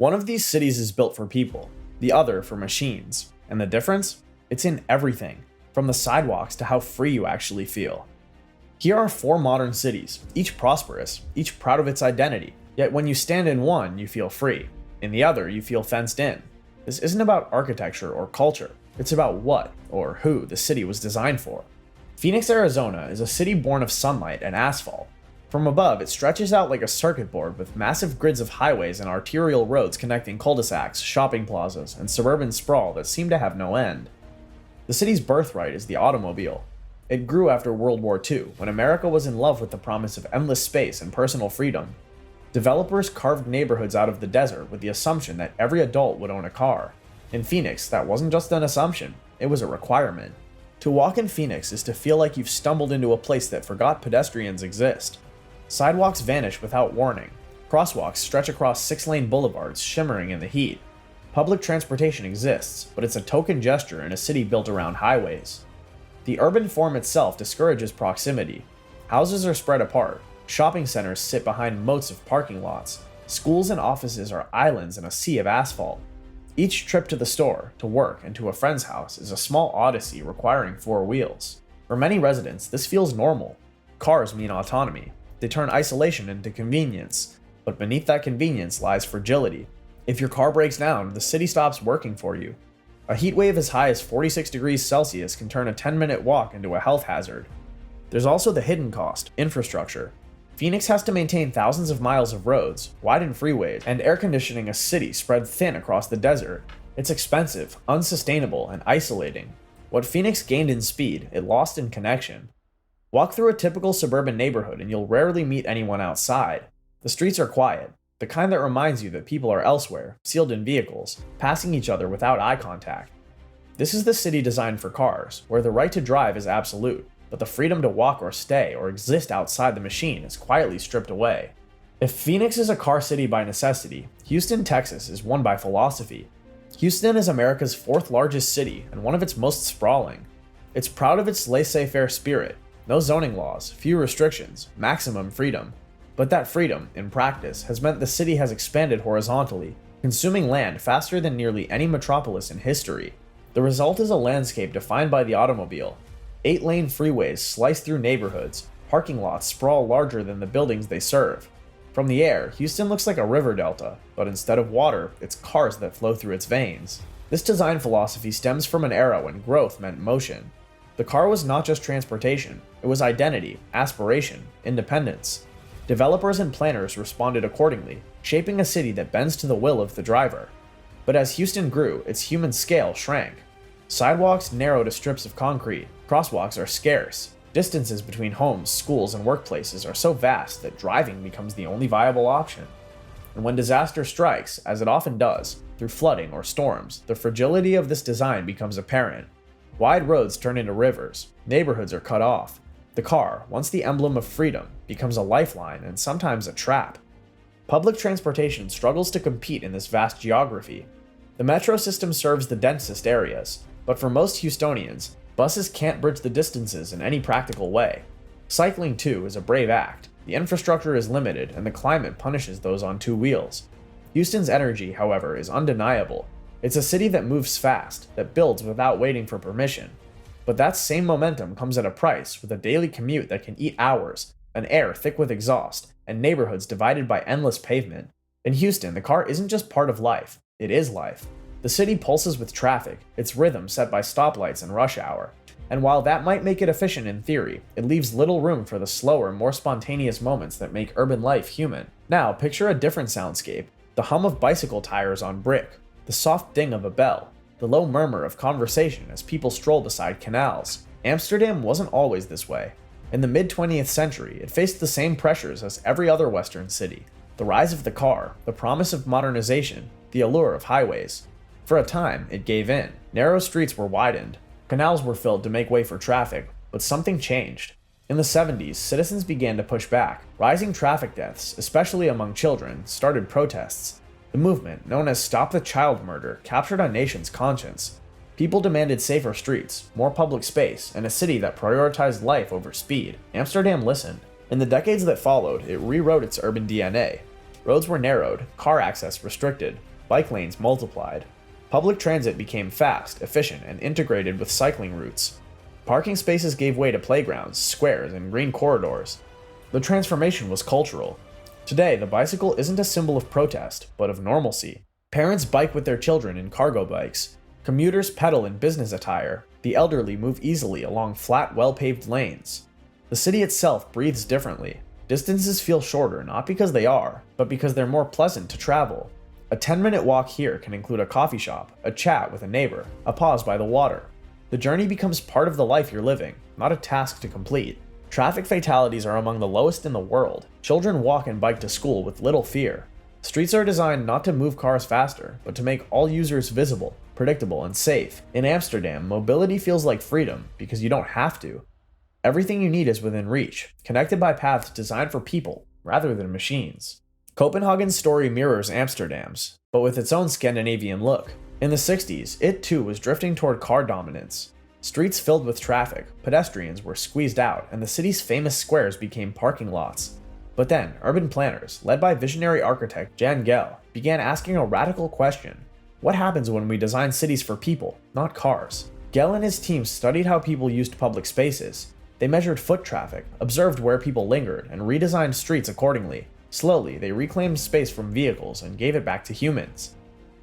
One of these cities is built for people, the other for machines. And the difference? It's in everything, from the sidewalks to how free you actually feel. Here are 4 modern cities, each prosperous, each proud of its identity, yet when you stand in one, you feel free. In the other, you feel fenced in. This isn't about architecture or culture, it's about what, or who, the city was designed for. Phoenix, Arizona is a city born of sunlight and asphalt. From above, it stretches out like a circuit board with massive grids of highways and arterial roads connecting cul-de-sacs, shopping plazas, and suburban sprawl that seem to have no end. The city's birthright is the automobile. It grew after World War II, when America was in love with the promise of endless space and personal freedom. Developers carved neighborhoods out of the desert with the assumption that every adult would own a car. In Phoenix, that wasn't just an assumption, it was a requirement. To walk in Phoenix is to feel like you've stumbled into a place that forgot pedestrians exist. Sidewalks vanish without warning. Crosswalks stretch across 6-lane boulevards, shimmering in the heat. Public transportation exists, but it's a token gesture in a city built around highways. The urban form itself discourages proximity. Houses are spread apart. Shopping centers sit behind moats of parking lots. Schools and offices are islands in a sea of asphalt. Each trip to the store, to work, and to a friend's house is a small odyssey requiring 4 wheels. For many residents, this feels normal. Cars mean autonomy. They turn isolation into convenience, but beneath that convenience lies fragility. If your car breaks down, the city stops working for you. A heat wave as high as 46 degrees Celsius can turn a 10-minute walk into a health hazard. There's also the hidden cost, infrastructure. Phoenix has to maintain thousands of miles of roads, widen freeways, and air conditioning a city spread thin across the desert. It's expensive, unsustainable, and isolating. What Phoenix gained in speed, it lost in connection. Walk through a typical suburban neighborhood and you'll rarely meet anyone outside. The streets are quiet, the kind that reminds you that people are elsewhere, sealed in vehicles, passing each other without eye contact. This is the city designed for cars, where the right to drive is absolute, but the freedom to walk or stay or exist outside the machine is quietly stripped away. If Phoenix is a car city by necessity, Houston, Texas is one by philosophy. Houston is America's 4th largest city and one of its most sprawling. It's proud of its laissez-faire spirit. No zoning laws, few restrictions, maximum freedom. But that freedom, in practice, has meant the city has expanded horizontally, consuming land faster than nearly any metropolis in history. The result is a landscape defined by the automobile. 8-lane freeways slice through neighborhoods, parking lots sprawl larger than the buildings they serve. From the air, Houston looks like a river delta, but instead of water, it's cars that flow through its veins. This design philosophy stems from an era when growth meant motion. The car was not just transportation, it was identity, aspiration, independence. Developers and planners responded accordingly, shaping a city that bends to the will of the driver. But as Houston grew, its human scale shrank. Sidewalks narrowed to strips of concrete, crosswalks are scarce, distances between homes, schools, and workplaces are so vast that driving becomes the only viable option. And when disaster strikes, as it often does, through flooding or storms, the fragility of this design becomes apparent. Wide roads turn into rivers, neighborhoods are cut off. The car, once the emblem of freedom, becomes a lifeline and sometimes a trap. Public transportation struggles to compete in this vast geography. The metro system serves the densest areas, but for most Houstonians, buses can't bridge the distances in any practical way. Cycling, too, is a brave act. The infrastructure is limited, and the climate punishes those on 2 wheels. Houston's energy, however, is undeniable. It's a city that moves fast, that builds without waiting for permission. But that same momentum comes at a price, with a daily commute that can eat hours, an air thick with exhaust, and neighborhoods divided by endless pavement. In Houston, the car isn't just part of life, it is life. The city pulses with traffic, its rhythm set by stoplights and rush hour. And while that might make it efficient in theory, it leaves little room for the slower, more spontaneous moments that make urban life human. Now, picture a different soundscape: the hum of bicycle tires on brick, the soft ding of a bell, the low murmur of conversation as people stroll beside canals. Amsterdam wasn't always this way. In the mid-20th century, it faced the same pressures as every other Western city: the rise of the car, the promise of modernization, the allure of highways. For a time, it gave in. Narrow streets were widened, canals were filled to make way for traffic, but something changed. In the 70s, citizens began to push back. Rising traffic deaths, especially among children, started protests. The movement, known as Stop the Child Murder, captured a nation's conscience. People demanded safer streets, more public space, and a city that prioritized life over speed. Amsterdam listened. In the decades that followed, it rewrote its urban DNA. Roads were narrowed, car access restricted, bike lanes multiplied. Public transit became fast, efficient, and integrated with cycling routes. Parking spaces gave way to playgrounds, squares, and green corridors. The transformation was cultural. Today, the bicycle isn't a symbol of protest, but of normalcy. Parents bike with their children in cargo bikes. Commuters pedal in business attire. The elderly move easily along flat, well-paved lanes. The city itself breathes differently. Distances feel shorter not because they are, but because they're more pleasant to travel. A 10-minute walk here can include a coffee shop, a chat with a neighbor, a pause by the water. The journey becomes part of the life you're living, not a task to complete. Traffic fatalities are among the lowest in the world. Children walk and bike to school with little fear. Streets are designed not to move cars faster, but to make all users visible, predictable, and safe. In Amsterdam, mobility feels like freedom because you don't have to. Everything you need is within reach, connected by paths designed for people, rather than machines. Copenhagen's story mirrors Amsterdam's, but with its own Scandinavian look. In the 60s, it too was drifting toward car dominance. Streets filled with traffic, pedestrians were squeezed out, and the city's famous squares became parking lots. But then, urban planners, led by visionary architect Jan Gehl, began asking a radical question. What happens when we design cities for people, not cars? Gehl and his team studied how people used public spaces. They measured foot traffic, observed where people lingered, and redesigned streets accordingly. Slowly, they reclaimed space from vehicles and gave it back to humans.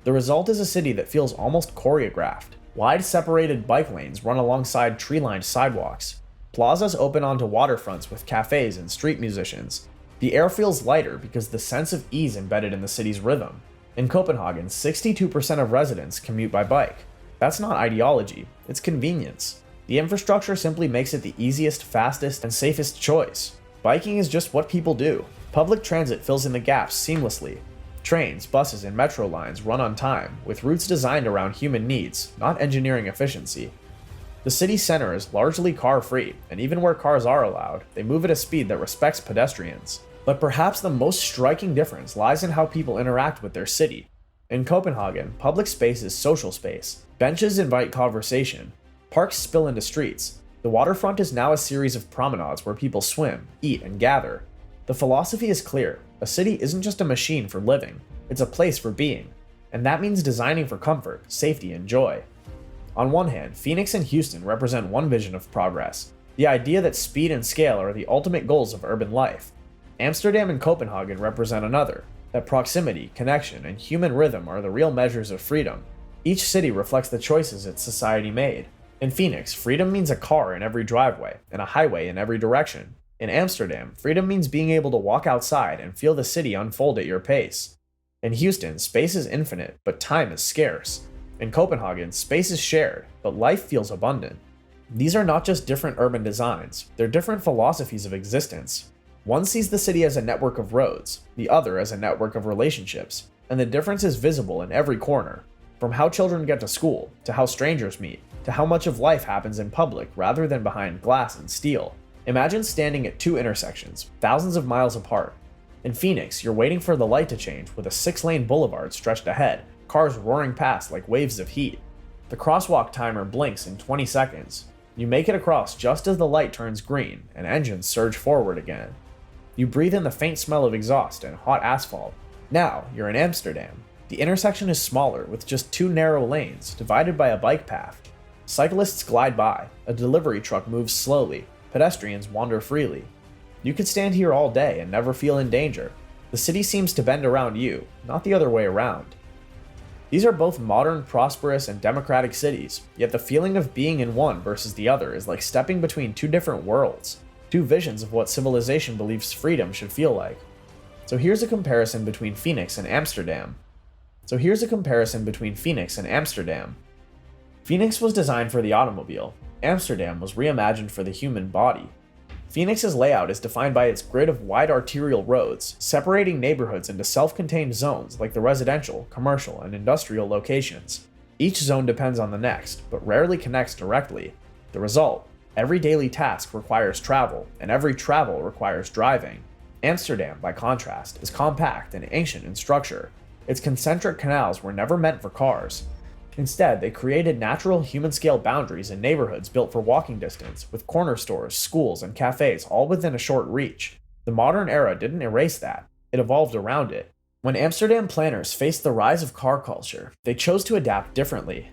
The result is a city that feels almost choreographed. Wide separated bike lanes run alongside tree-lined sidewalks. Plazas open onto waterfronts with cafes and street musicians. The air feels lighter because the sense of ease embedded in the city's rhythm. In Copenhagen, 62% of residents commute by bike. That's not ideology, it's convenience. The infrastructure simply makes it the easiest, fastest, and safest choice. Biking is just what people do. Public transit fills in the gaps seamlessly. Trains, buses, and metro lines run on time, with routes designed around human needs, not engineering efficiency. The city center is largely car-free, and even where cars are allowed, they move at a speed that respects pedestrians. But perhaps the most striking difference lies in how people interact with their city. In Copenhagen, public space is social space. Benches invite conversation. Parks spill into streets. The waterfront is now a series of promenades where people swim, eat, and gather. The philosophy is clear. A city isn't just a machine for living, it's a place for being. And that means designing for comfort, safety, and joy. On one hand, Phoenix and Houston represent one vision of progress, the idea that speed and scale are the ultimate goals of urban life. Amsterdam and Copenhagen represent another, that proximity, connection, and human rhythm are the real measures of freedom. Each city reflects the choices its society made. In Phoenix, freedom means a car in every driveway, and a highway in every direction. In Amsterdam, freedom means being able to walk outside and feel the city unfold at your pace. In Houston, space is infinite, but time is scarce. In Copenhagen, space is shared, but life feels abundant. These are not just different urban designs, they're different philosophies of existence. One sees the city as a network of roads, the other as a network of relationships, and the difference is visible in every corner. From how children get to school, to how strangers meet, to how much of life happens in public rather than behind glass and steel. Imagine standing at two intersections, thousands of miles apart. In Phoenix, you're waiting for the light to change with a 6-lane boulevard stretched ahead, cars roaring past like waves of heat. The crosswalk timer blinks in 20 seconds. You make it across just as the light turns green and engines surge forward again. You breathe in the faint smell of exhaust and hot asphalt. Now, you're in Amsterdam. The intersection is smaller with just 2 narrow lanes, divided by a bike path. Cyclists glide by, a delivery truck moves slowly, pedestrians wander freely. You could stand here all day and never feel in danger. The city seems to bend around you, not the other way around. These are both modern, prosperous, and democratic cities, yet the feeling of being in one versus the other is like stepping between two different worlds, two visions of what civilization believes freedom should feel like. So here's a comparison between Phoenix and Amsterdam. Phoenix was designed for the automobile. Amsterdam was reimagined for the human body. Phoenix's layout is defined by its grid of wide arterial roads, separating neighborhoods into self-contained zones like the residential, commercial, and industrial locations. Each zone depends on the next, but rarely connects directly. The result: every daily task requires travel, and every travel requires driving. Amsterdam, by contrast, is compact and ancient in structure. Its concentric canals were never meant for cars. Instead, they created natural human-scale boundaries in neighborhoods built for walking distance, with corner stores, schools, and cafes all within a short reach. The modern era didn't erase that. it evolved around it. When Amsterdam planners faced the rise of car culture, they chose to adapt differently.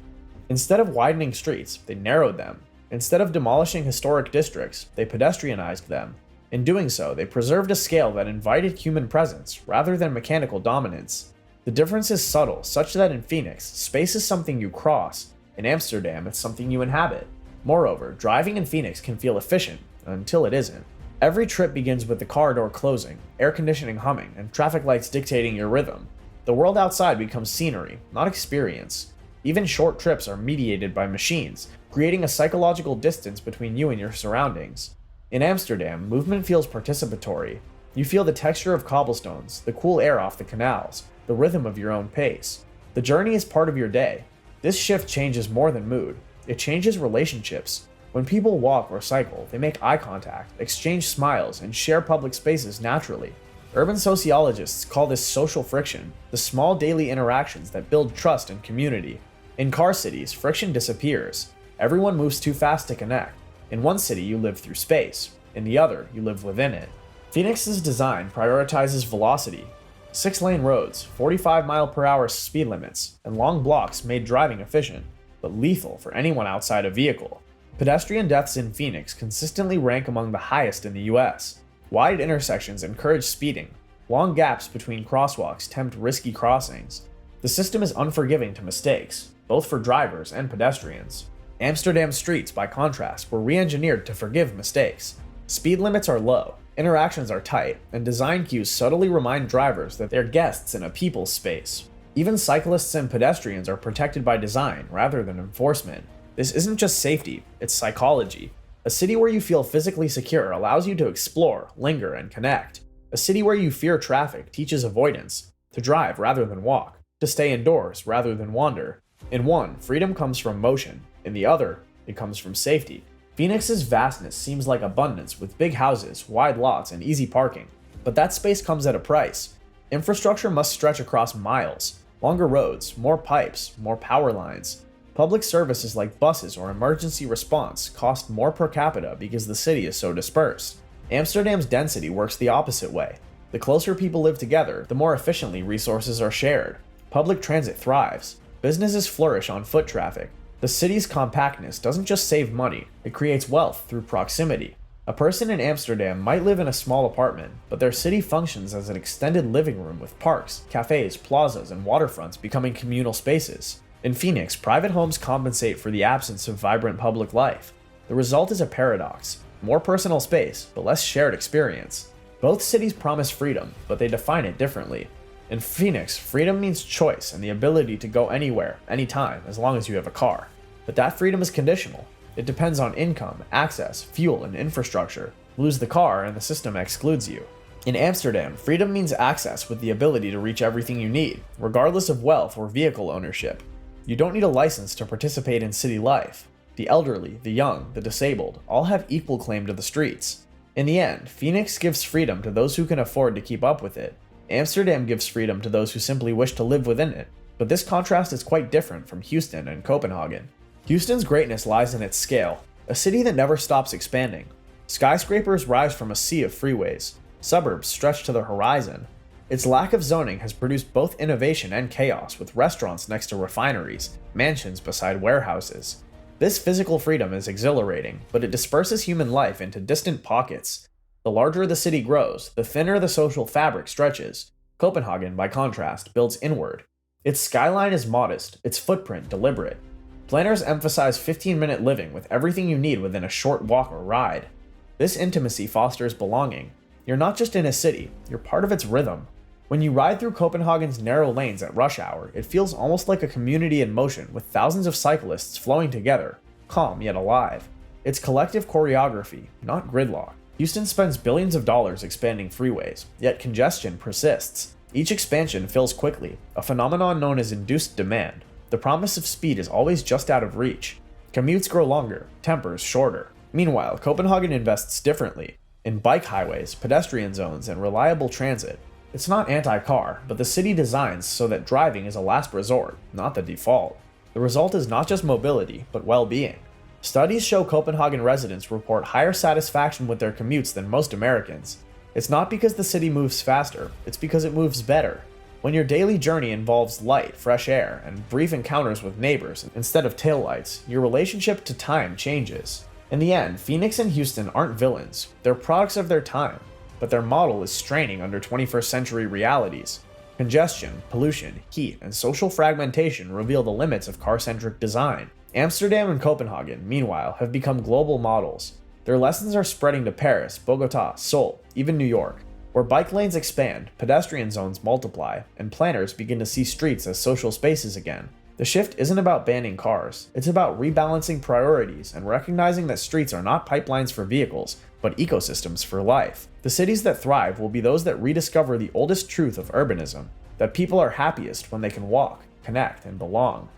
Instead of widening streets, they narrowed them. Instead of demolishing historic districts, they pedestrianized them. In doing so, they preserved a scale that invited human presence rather than mechanical dominance. The difference is subtle, such that in Phoenix, space is something you cross. In Amsterdam, it's something you inhabit. Moreover, driving in Phoenix can feel efficient, until it isn't. Every trip begins with the car door closing, air conditioning humming, and traffic lights dictating your rhythm. The world outside becomes scenery, not experience. Even short trips are mediated by machines, creating a psychological distance between you and your surroundings. In Amsterdam, movement feels participatory. You feel the texture of cobblestones, the cool air off the canals, the rhythm of your own pace. The journey is part of your day. This shift changes more than mood. It changes relationships. When people walk or cycle, they make eye contact, exchange smiles, and share public spaces naturally. Urban sociologists call this social friction, the small daily interactions that build trust and community. In car cities, friction disappears. Everyone moves too fast to connect. In one city, you live through space. In the other, you live within it. Phoenix's design prioritizes velocity. 6-lane roads, 45-mile-per-hour speed limits, and long blocks made driving efficient, but lethal for anyone outside a vehicle. Pedestrian deaths in Phoenix consistently rank among the highest in the US. Wide intersections encourage speeding. Long gaps between crosswalks tempt risky crossings. The system is unforgiving to mistakes, both for drivers and pedestrians. Amsterdam's streets, by contrast, were re-engineered to forgive mistakes. Speed limits are low, interactions are tight, and design cues subtly remind drivers that they're guests in a people's space. Even cyclists and pedestrians are protected by design rather than enforcement. This isn't just safety, it's psychology. A city where you feel physically secure allows you to explore, linger, and connect. A city where you fear traffic teaches avoidance, to drive rather than walk, to stay indoors rather than wander. In one, freedom comes from motion. In the other, it comes from safety. Phoenix's vastness seems like abundance with big houses, wide lots, and easy parking. But that space comes at a price. Infrastructure must stretch across miles. Longer roads, more pipes, more power lines. Public services like buses or emergency response cost more per capita because the city is so dispersed. Amsterdam's density works the opposite way. The closer people live together, the more efficiently resources are shared. Public transit thrives. Businesses flourish on foot traffic. The city's compactness doesn't just save money, it creates wealth through proximity. A person in Amsterdam might live in a small apartment, but their city functions as an extended living room with parks, cafes, plazas, and waterfronts becoming communal spaces. In Phoenix, private homes compensate for the absence of vibrant public life. The result is a paradox: more personal space, but less shared experience. Both cities promise freedom, but they define it differently. In Phoenix, freedom means choice and the ability to go anywhere, anytime, as long as you have a car. But that freedom is conditional. It depends on income, access, fuel, and infrastructure. Lose the car and the system excludes you. In Amsterdam, freedom means access with the ability to reach everything you need, regardless of wealth or vehicle ownership. You don't need a license to participate in city life. The elderly, the young, the disabled, all have equal claim to the streets. In the end, Phoenix gives freedom to those who can afford to keep up with it. Amsterdam gives freedom to those who simply wish to live within it. But this contrast is quite different from Houston and Copenhagen. Houston's greatness lies in its scale, a city that never stops expanding. Skyscrapers rise from a sea of freeways. Suburbs stretch to the horizon. Its lack of zoning has produced both innovation and chaos, with restaurants next to refineries, mansions beside warehouses. This physical freedom is exhilarating, but it disperses human life into distant pockets. The larger the city grows, the thinner the social fabric stretches. Copenhagen, by contrast, builds inward. Its skyline is modest, its footprint deliberate. Planners emphasize 15-minute living with everything you need within a short walk or ride. This intimacy fosters belonging. You're not just in a city, you're part of its rhythm. When you ride through Copenhagen's narrow lanes at rush hour, it feels almost like a community in motion with thousands of cyclists flowing together, calm yet alive. It's collective choreography, not gridlock. Houston spends billions of dollars expanding freeways, yet congestion persists. Each expansion fills quickly, a phenomenon known as induced demand. The promise of speed is always just out of reach. Commutes grow longer, tempers shorter. Meanwhile, Copenhagen invests differently, in bike highways, pedestrian zones, and reliable transit. It's not anti-car, but the city designs so that driving is a last resort, not the default. The result is not just mobility, but well-being. Studies show Copenhagen residents report higher satisfaction with their commutes than most Americans. It's not because the city moves faster, it's because it moves better. When your daily journey involves light, fresh air, and brief encounters with neighbors instead of taillights, your relationship to time changes. In the end, Phoenix and Houston aren't villains, they're products of their time, but their model is straining under 21st century realities. Congestion, pollution, heat, and social fragmentation reveal the limits of car-centric design. Amsterdam and Copenhagen, meanwhile, have become global models. Their lessons are spreading to Paris, Bogota, Seoul, even New York, where bike lanes expand, pedestrian zones multiply, and planners begin to see streets as social spaces again. The shift isn't about banning cars, it's about rebalancing priorities and recognizing that streets are not pipelines for vehicles, but ecosystems for life. The cities that thrive will be those that rediscover the oldest truth of urbanism, that people are happiest when they can walk, connect, and belong.